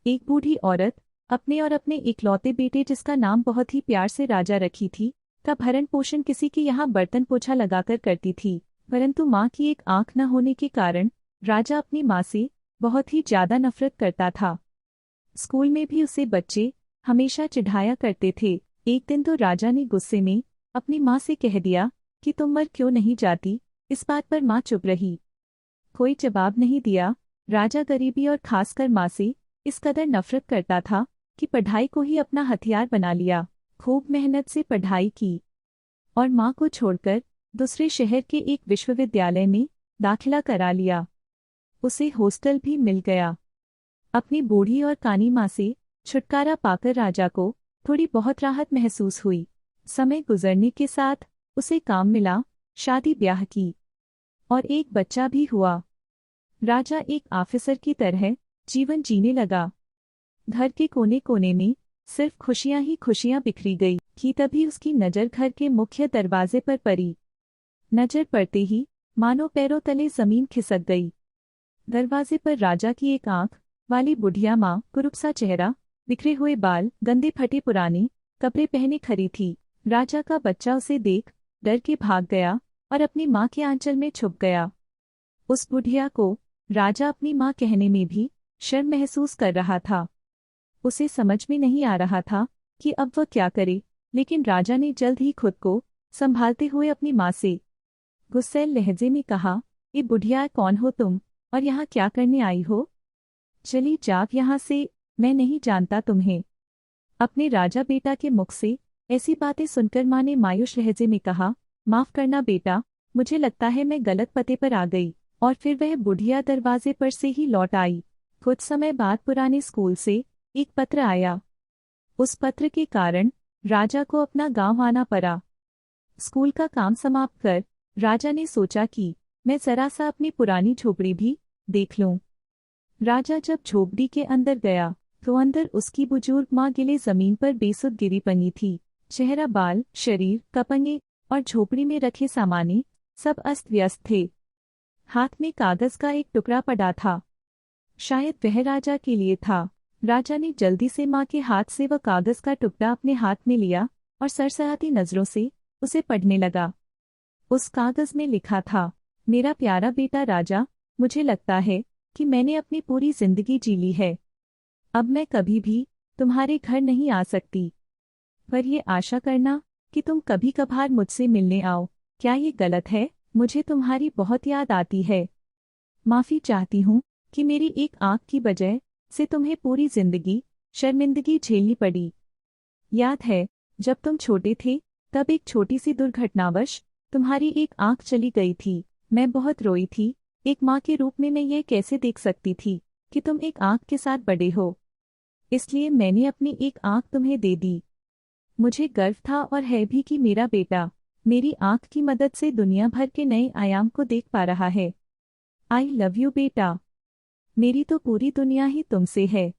एक बूढ़ी औरत अपने और अपने इकलौते बेटे, जिसका नाम बहुत ही प्यार से राजा रखी थी, का भरण पोषण किसी के यहाँ बर्तन पोछा लगाकर करती थी। परंतु माँ की एक आंख न होने के कारण राजा अपनी माँ से बहुत ही ज्यादा नफरत करता था। स्कूल में भी उसे बच्चे हमेशा चिढ़ाया करते थे। एक दिन तो राजा ने गुस्से में अपनी माँ से कह दिया कि तुम मर क्यों नहीं जाती। इस बात पर माँ चुप रही, कोई जवाब नहीं दिया। राजा गरीबी और खासकर माँ से इस कदर नफरत करता था कि पढ़ाई को ही अपना हथियार बना लिया। खूब मेहनत से पढ़ाई की और माँ को छोड़कर दूसरे शहर के एक विश्वविद्यालय में दाखिला करा लिया। उसे हॉस्टल भी मिल गया। अपनी बूढ़ी और कानी माँ से छुटकारा पाकर राजा को थोड़ी बहुत राहत महसूस हुई। समय गुजरने के साथ उसे काम मिला, शादी ब्याह की और एक बच्चा भी हुआ। राजा एक ऑफिसर की तरह जीवन जीने लगा। घर के कोने कोने में सिर्फ खुशियां ही खुशियां बिखरी गई कि तभी उसकी नज़र घर के मुख्य दरवाजे पर पड़ी। नज़र पड़ते ही मानो पैरों तले जमीन खिसक गई। दरवाजे पर राजा की एक आंख वाली बुढ़िया माँ, कुरूप चेहरा, बिखरे हुए बाल, गंदे फटे पुराने कपड़े पहने खड़ी थी। राजा का बच्चा उसे देख डर के भाग गया और अपनी माँ के आंचल में छुप गया। उस बुढ़िया को राजा अपनी माँ कहने में भी शर्म महसूस कर रहा था। उसे समझ में नहीं आ रहा था कि अब वह क्या करे, लेकिन राजा ने जल्द ही खुद को संभालते हुए अपनी माँ से गुस्सैल लहजे में कहा, ये बुढ़िया, कौन हो तुम और यहाँ क्या करने आई हो? चली जाओ यहाँ से, मैं नहीं जानता तुम्हें। अपने राजा बेटा के मुख से ऐसी बातें सुनकर माँ ने मायूस लहजे में कहा, माफ करना बेटा, मुझे लगता है मैं गलत पते पर आ गई। और फिर वह बुढ़िया दरवाजे पर से ही लौट आई। कुछ समय बाद पुराने स्कूल से एक पत्र आया। उस पत्र के कारण राजा को अपना गांव आना पड़ा। स्कूल का काम समाप्त कर राजा ने सोचा कि मैं जरा सा अपनी पुरानी झोपड़ी भी देख लूं। राजा जब झोपड़ी के अंदर गया तो अंदर उसकी बुजुर्ग माँ गिले जमीन पर बेसुध गिरी पड़ी थी। चेहरा, बाल, शरीर, कपंगे और झोपड़ी में रखे सामाने सब अस्त व्यस्त थे। हाथ में कागज का एक टुकड़ा पड़ा था, शायद वह राजा के लिए था। राजा ने जल्दी से माँ के हाथ से वह कागज का टुकड़ा अपने हाथ में लिया और सरसराती नजरों से उसे पढ़ने लगा। उस कागज में लिखा था, मेरा प्यारा बेटा राजा, मुझे लगता है कि मैंने अपनी पूरी जिंदगी जी ली है। अब मैं कभी भी तुम्हारे घर नहीं आ सकती, पर ये आशा करना कि तुम कभी कभार मुझसे मिलने आओ। क्या ये गलत है? मुझे तुम्हारी बहुत याद आती है। माफ़ी चाहती हूँ कि मेरी एक आंख की वजह से तुम्हें पूरी जिंदगी शर्मिंदगी झेलनी पड़ी। याद है जब तुम छोटे थे तब एक छोटी सी दुर्घटनावश तुम्हारी एक आंख चली गई थी। मैं बहुत रोई थी। एक माँ के रूप में मैं ये कैसे देख सकती थी कि तुम एक आंख के साथ बड़े हो, इसलिए मैंने अपनी एक आंख तुम्हें दे दी। मुझे गर्व था और है भी कि मेरा बेटा मेरी आंख की मदद से दुनिया भर के नए आयाम को देख पा रहा है। आई लव यू बेटा, मेरी तो पूरी दुनिया ही तुमसे है।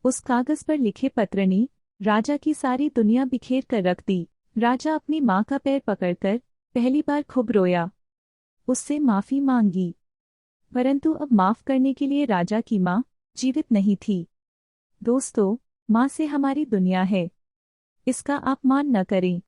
उस कागज पर लिखे पत्र ने राजा की सारी दुनिया बिखेर कर रख दी। राजा अपनी माँ का पैर पकड़कर पहली बार खूब रोया, उससे माफी मांगी, परंतु अब माफ करने के लिए राजा की माँ जीवित नहीं थी। दोस्तों, माँ से हमारी दुनिया है, इसका अपमान न करें।